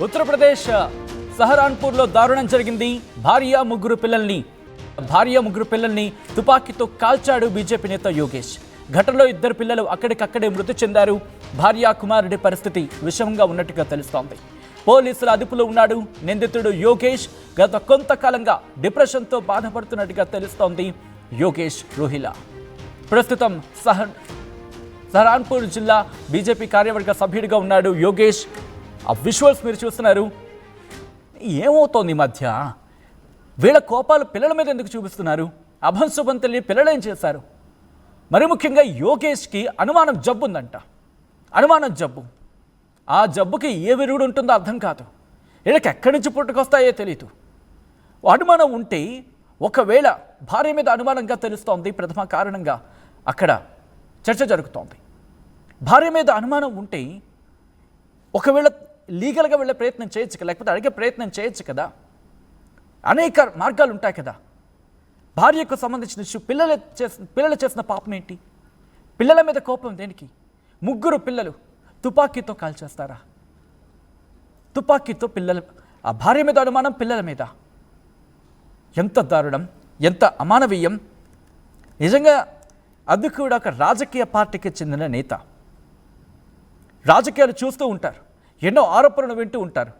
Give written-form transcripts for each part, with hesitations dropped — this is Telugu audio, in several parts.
ఉత్తరప్రదేశ్ సహరాన్పూర్లో దారుణం జరిగింది. భార్య ముగ్గురు పిల్లల్ని తుపాకీతో కాల్చాడు బీజేపీ నేత యోగేష్. ఘటనలో ఇద్దరు పిల్లలు అక్కడికక్కడే మృతి చెందారు. భార్య కుమారుడి పరిస్థితి విషమంగా ఉన్నట్టుగా తెలుస్తోంది. పోలీసుల అదుపులో ఉన్నాడు నిందితుడు యోగేష్. గత కొంతకాలంగా డిప్రెషన్తో బాధపడుతున్నట్టుగా తెలుస్తోంది యోగేష్ రోహిలా. ప్రస్తుతం సహరాన్పూర్ జిల్లా బీజేపీ కార్యవర్గ సభ్యుడిగా ఉన్నాడు యోగేష్. ఆ విజువల్స్ మీరు చూస్తున్నారు. ఏమవుతోంది ఈ మధ్య వీళ్ళ కోపాలు పిల్లల మీద ఎందుకు చూపిస్తున్నారు? అభంశుభం తెలియని పిల్లలు ఏం చేశారు? మరి ముఖ్యంగా యోగేష్కి అనుమానం జబ్బు ఉందంట. అనుమానం జబ్బు. ఆ జబ్బుకి ఏ విరుగుడు ఉంటుందో అర్థం కాదు. వీళ్ళకి ఎక్కడి నుంచి పుట్టుకొస్తాయో తెలియదు. అనుమానం ఉంటే ఒకవేళ భార్య మీద అనుమానంగా తెలుస్తోంది. ప్రథమ కారణంగా అక్కడ చర్చ జరుగుతోంది. భార్య మీద అనుమానం ఉంటే ఒకవేళ లీగల్గా వెళ్ళే ప్రయత్నం చేయొచ్చు కదా, లేకపోతే అడిగే ప్రయత్నం చేయొచ్చు కదా. అనేక మార్గాలు ఉంటాయి కదా. భార్యకు సంబంధించిన ఇష్యూ, పిల్లలు చేసిన పాపం ఏంటి? పిల్లల మీద కోపం దేనికి? ముగ్గురు పిల్లలు తుపాకీతో కాల్చేస్తారా? తుపాకీతో పిల్లలు, ఆ భార్య మీద అనుమానం, పిల్లల మీద. ఎంత దారుణం, ఎంత అమానవీయం. నిజంగా అది కూడా ఒక రాజకీయ పార్టీకి చెందిన నేత. రాజకీయాలు చూస్తూ ఉంటారు, ఎన్నో ఆరోపణలు వింటూ ఉంటారు.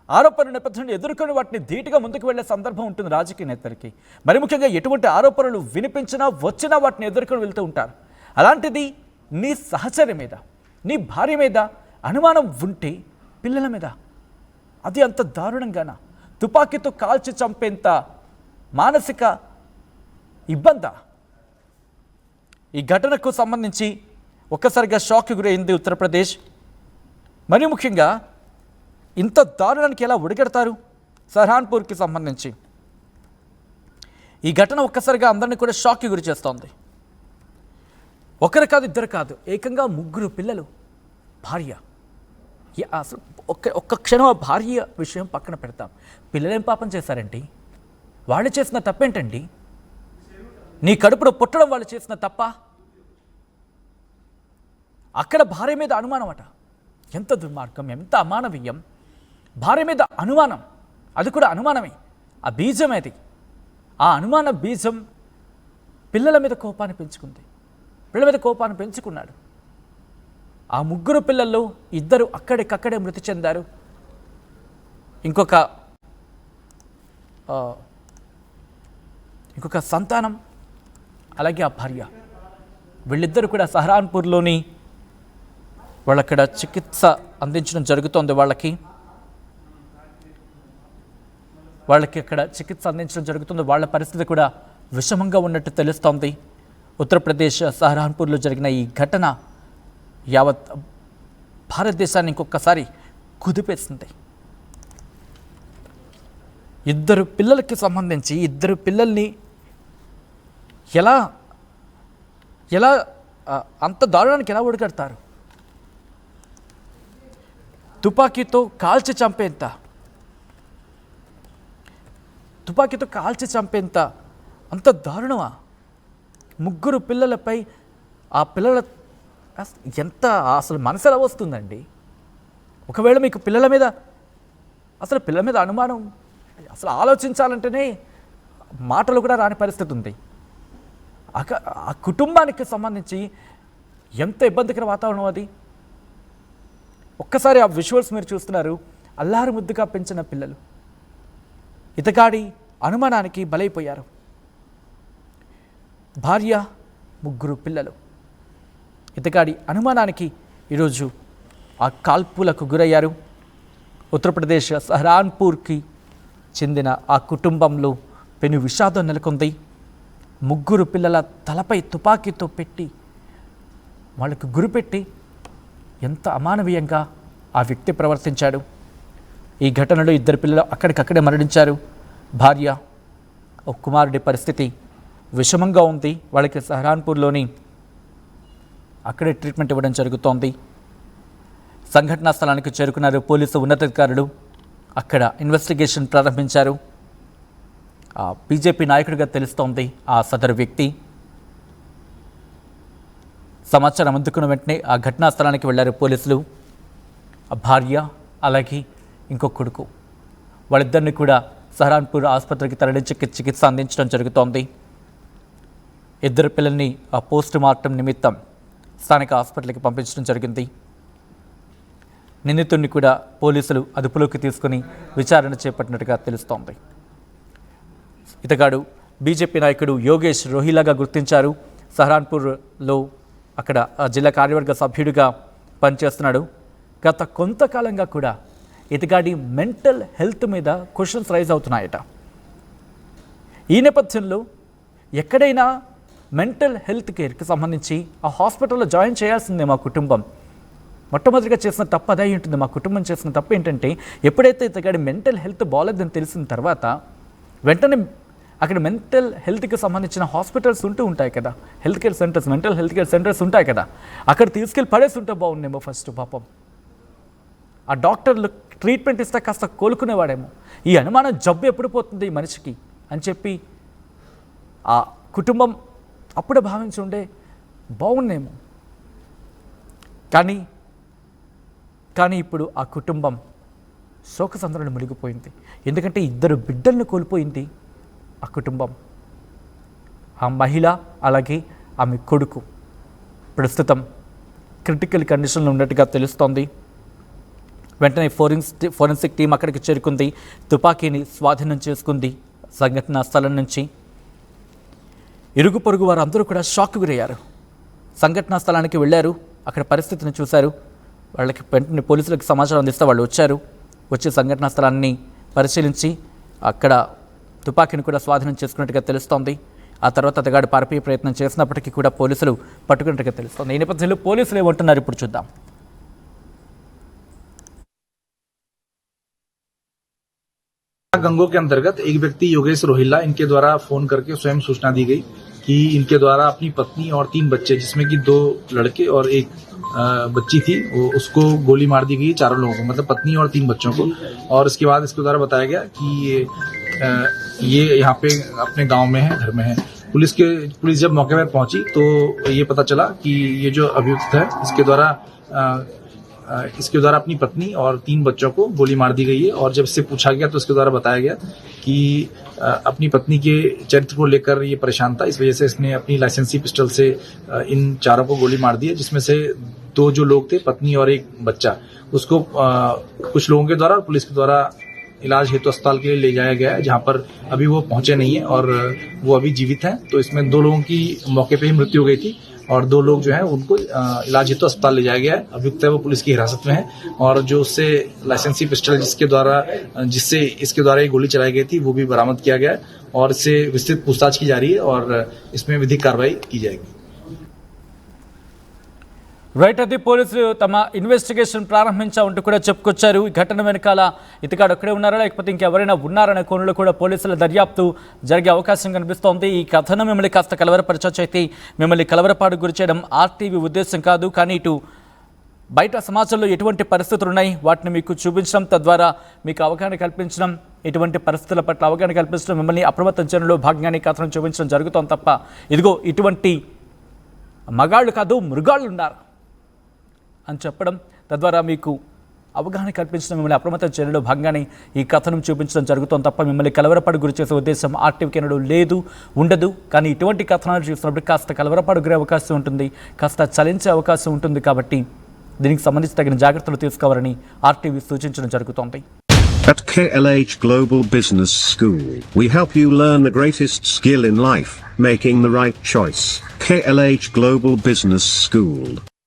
ఆరోపణల నేపథ్యంలో ఎదుర్కొని వాటిని ధీటుగా ముందుకు వెళ్లే సందర్భం ఉంటుంది రాజకీయ నేతలకి. మరి ముఖ్యంగా ఎటువంటి ఆరోపణలు వినిపించినా వచ్చినా వాటిని ఎదుర్కొని వెళ్తూ ఉంటారు. అలాంటిది నీ సహచర్య మీద, నీ భార్య మీద అనుమానం ఉంటే పిల్లల మీద అది అంత దారుణంగానా? తుపాకీతో కాల్చి చంపేంత మానసిక ఇబ్బందా? ఈ ఘటనకు సంబంధించి ఒక్కసారిగా షాక్కి గురైంది ఉత్తరప్రదేశ్. మరి ముఖ్యంగా ఇంత దారుణానికి ఎలా ఒడిగడతారు? సహరాన్పూర్కి సంబంధించి ఈ ఘటన ఒక్కసారిగా అందరినీ కూడా షాక్కి గురి చేస్తోంది. ఒకరు కాదు, ఇద్దరు కాదు, ఏకంగా ముగ్గురు పిల్లలు, భార్య. అసలు ఒక్క క్షణం ఆ భార్య విషయం పక్కన పెడతాం. పిల్లలేం పాపం చేశారండి? వాళ్ళు చేసిన తప్పేంటండి? నీ కడుపులో పుట్టడం వాళ్ళు చేసిన తప్ప? అక్కడ భార్య మీద అనుమానం అట. ఎంత దుర్మార్గం, ఎంత అమానవీయం. భార్య మీద అనుమానం, అది కూడా అనుమానమే. ఆ బీజం అది. ఆ అనుమాన బీజం పిల్లల మీద కోపాన్ని పెంచుకుంది. పిల్లల మీద కోపాన్ని పెంచుకున్నాడు. ఆ ముగ్గురు పిల్లల్లో ఇద్దరు అక్కడికక్కడే మృతి చెందారు. ఇంకొక సంతానం, అలాగే ఆ భార్య, వీళ్ళిద్దరూ కూడా సహరాన్పూర్లోని వాళ్ళక్కడ చికిత్స అందించడం జరుగుతోంది. వాళ్ళకి అక్కడ చికిత్స అందించడం జరుగుతుంది. వాళ్ళ పరిస్థితి కూడా విషమంగా ఉన్నట్టు తెలుస్తోంది. ఉత్తరప్రదేశ్ సహరాన్పూర్లో జరిగిన ఈ ఘటన యావత్ భారతదేశాన్ని ఇంకొకసారి కుదిపేస్తుంది. ఇద్దరు పిల్లలకి సంబంధించి ఇద్దరు పిల్లల్ని ఎలా అంత దారుణానికి ఎలా ఒడిగడతారు? తుపాకీతో కాల్చి చంపేంత అంత దారుణమా? ముగ్గురు పిల్లలపై ఆ పిల్లల ఎంత అసలు మనసు ఎలా వస్తుందండి? ఒకవేళ మీకు పిల్లల మీద అనుమానం, అసలు ఆలోచించాలంటేనే మాటలు కూడా రాని పరిస్థితి ఉంది. ఆ కుటుంబానికి సంబంధించి ఎంత ఇబ్బందికర వాతావరణం అది. ఒక్కసారి ఆ విజువల్స్ మీరు చూస్తున్నారు. అల్లారు ముద్దుగా పెంచిన పిల్లలు ఇతగాడి అనుమానానికి బలైపోయారు. భార్య, ముగ్గురు పిల్లలు ఇతగాడి అనుమానానికి ఈరోజు ఆ కాల్పులకు గురయ్యారు. ఉత్తరప్రదేశ్ సహరాన్పూర్కి చెందిన ఆ కుటుంబంలో పెను విషాదం నెలకొంది. ముగ్గురు పిల్లల తలపై తుపాకీతో పెట్టి వాళ్ళకు గురిపెట్టి ఎంత అమానవీయంగా ఆ వ్యక్తి ప్రవర్తించాడు. ఈ ఘటనలో ఇద్దరు పిల్లలు అక్కడికక్కడే మరణించారు. భార్య, ఒక కుమారుడి పరిస్థితి విషమంగా ఉంది. వాళ్ళకి సహరాన్పూర్లోని అక్కడే ట్రీట్మెంట్ ఇవ్వడం జరుగుతోంది. సంఘటనా స్థలానికి చేరుకున్నారు పోలీసు ఉన్నతాధికారులు. అక్కడ ఇన్వెస్టిగేషన్ ప్రారంభించారు. బీజేపీ నాయకుడిగా తెలుస్తోంది ఆ సదరు వ్యక్తి. సమాచారం అందుకున్న వెంటనే ఆ ఘటనా స్థలానికి వెళ్లారు పోలీసులు. ఆ భార్య అలాగే ఇంకొక కొడుకు. వాళ్ళిద్దరిని కూడా సహరాన్పూర్ ఆసుపత్రికి తరలించి చికిత్స అందించడం జరుగుతోంది. ఇద్దరు పిల్లల్ని ఆ పోస్ట్ మార్టం నిమిత్తం స్థానిక హాస్పిటల్కి పంపించడం జరిగింది. నిందితుడిని కూడా పోలీసులు అదుపులోకి తీసుకుని విచారణ చేపట్టినట్టుగా తెలుస్తోంది. ఇతగాడు బీజేపీ నాయకుడు యోగేష్ రోహిలాగా గుర్తించారు. సహరాన్పూర్లో అక్కడ జిల్లా కార్యవర్గ సభ్యుడిగా పనిచేస్తున్నాడు. గత కొంతకాలంగా కూడా ఇతగాడి మెంటల్ హెల్త్ మీద క్వశ్చన్స్ రైజ్ అవుతున్నాయట. ఈ నేపథ్యంలో ఎక్కడైనా మెంటల్ హెల్త్ కేర్కి సంబంధించి ఆ హాస్పిటల్లో జాయిన్ చేయాల్సిందే మా కుటుంబం. మొట్టమొదటిగా చేసిన తప్పు అదే ఉంటుంది. మా కుటుంబం చేసిన తప్పు ఏంటంటే ఎప్పుడైతే ఇతగాడి మెంటల్ హెల్త్ బాగాలేదని తెలిసిన తర్వాత వెంటనే అక్కడ మెంటల్ హెల్త్కి సంబంధించిన హాస్పిటల్స్ ఉంటాయి కదా, health care centres, mental health care centres ఉంటాయి కదా, అక్కడ తీసుకెళ్ళి పడేసి ఉంటే బాగుండేమో. ఫస్ట్ పాపం ఆ డాక్టర్లు ట్రీట్మెంట్ ఇస్తే కాస్త కోలుకునేవాడేమో. ఈ అనుమానం జబ్బు ఎప్పుడు పోతుంది ఈ మనిషికి అని చెప్పి ఆ కుటుంబం అప్పుడే భావించి ఉండే బాగుండేమో. కానీ ఇప్పుడు ఆ కుటుంబం శోకసంద్రంలో మునిగిపోయింది. ఎందుకంటే ఇద్దరు బిడ్డలను కోల్పోయింది ఆ కుటుంబం. ఆ మహిళ అలాగే ఆమె కొడుకు ప్రస్తుతం క్రిటికల్ కండిషన్లో ఉన్నట్టుగా తెలుస్తోంది. వెంటనే ఫోరెన్సిక్ టీం అక్కడికి చేరుకుంది. తుపాకీని స్వాధీనం చేసుకుంది. సంఘటనా స్థలం నుంచి ఇరుగు పొరుగు వారు అందరూ కూడా షాక్ గురయ్యారు. సంఘటనా స్థలానికి వెళ్ళారు. అక్కడ పరిస్థితిని చూశారు. వాళ్ళకి వెంటనే పోలీసులకు సమాచారం అందిస్తే వాళ్ళు వచ్చి సంఘటనా స్థలాన్ని పరిశీలించి అక్కడ తుపాకీని కూడా స్వాధీనం చేసుకున్నట్టుగా తెలుస్తోంది. ఆ తర్వాత అతగాడు పారిపోయే ప్రయత్నం చేసినప్పటికీ కూడా పోలీసులు పట్టుకున్నట్టుగా తెలుస్తోంది. ఈ నేపథ్యంలో పోలీసులు ఏమంటున్నారు ఇప్పుడు చూద్దాం. गंगों के अंतर्गत एक व्यक्ति योगेश रोहिला, इनके द्वारा फोन करके स्वयं सूचना दी गई कि इनके द्वारा अपनी पत्नी और 3 बच्चे, जिसमें कि 2 लड़के और एक बच्ची थी, उसको गोली मार दी गई, चारों लोगों को, मतलब पत्नी और 3 बच्चों को। और इसके बाद इसके द्वारा बताया गया कि ये यहाँ पे अपने गांव में है, घर में है। पुलिस जब मौके पर पहुंची तो ये पता चला कि ये जो अभियुक्त है इसके द्वारा अपनी पत्नी और 3 बच्चों को गोली मार दी गई है। और जब इससे पूछा गया तो इसके द्वारा बताया गया कि अपनी पत्नी के चरित्र को लेकर ये परेशान था, इस वजह से इसने अपनी लाइसेंसी पिस्टल से इन चारों को गोली मार दी है, जिसमें से 2 जो लोग थे, पत्नी और एक बच्चा, उसको कुछ लोगों के द्वारा और पुलिस के द्वारा इलाज हेतु अस्पताल के लिए ले जाया गया है, जहां पर अभी वो पहुंचे नहीं है और वो अभी जीवित हैं। तो इसमें 2 लोगों की मौके पर ही मृत्यु हो गई थी और 2 लोग जो है उनको इलाज हेतु अस्पताल ले जाया गया है। अभियुक्त है वो पुलिस की हिरासत में है और जो उससे लाइसेंसी पिस्टल जिससे इसके द्वारा ये गोली चलाई गई थी वो भी बरामद किया गया है और इससे विस्तृत पूछताछ की जा रही है और इसमें विधिक कार्रवाई की जाएगी। రైట్, అది పోలీసులు తమ ఇన్వెస్టిగేషన్ ప్రారంభించామంటూ కూడా చెప్పుకొచ్చారు. ఈ ఘటన వెనకాల ఇతగాడు ఒక్కడే ఉన్నారా లేకపోతే ఇంకెవరైనా ఉన్నారనే కోణంలో కూడా పోలీసుల దర్యాప్తు జరిగే అవకాశం కనిపిస్తోంది. ఈ కథనం మిమ్మల్ని కాస్త కలవరపరచొచ్చు, అయితే మిమ్మల్ని కలవరపాటు గురి చేయడం ఆర్టీవీ ఉద్దేశం కాదు. కానీ ఇటు బయట సమాజంలో ఎటువంటి పరిస్థితులు ఉన్నాయి వాటిని మీకు చూపించడం, తద్వారా మీకు అవగాహన కల్పించడం, ఇటువంటి పరిస్థితుల పట్ల అవగాహన కల్పించడం, మిమ్మల్ని అప్రమత్తం చేయడంలో భాగంగానే కథనం చూపించడం జరుగుతోంది తప్ప ఇదిగో ఇటువంటి మగాళ్ళు కాదు మృగాళ్ళు ఉన్నారు అని చెప్పడం, తద్వారా మీకు అవగాహన కల్పించడం, మిమ్మల్ని అప్రమత్తం చేయడంలో భాగంగానే ఈ కథనం చూపించడం జరుగుతోంది తప్ప మిమ్మల్ని కలవరపాటు గురి చేసే ఉద్దేశం ఆర్టీవీకి ఎన్నడూ లేదు, ఉండదు. కానీ ఇటువంటి కథనాలు చూసినప్పుడు కాస్త కలవరపాటు గురే అవకాశం ఉంటుంది, కాస్త చలించే అవకాశం ఉంటుంది. కాబట్టి దీనికి సంబంధించి తగిన జాగ్రత్తలు తీసుకోవాలని ఆర్టీవీ సూచించడం జరుగుతోంది. At KLH Global Business School, we help you learn the greatest skill in life, making the right choice. KLH Global Business School.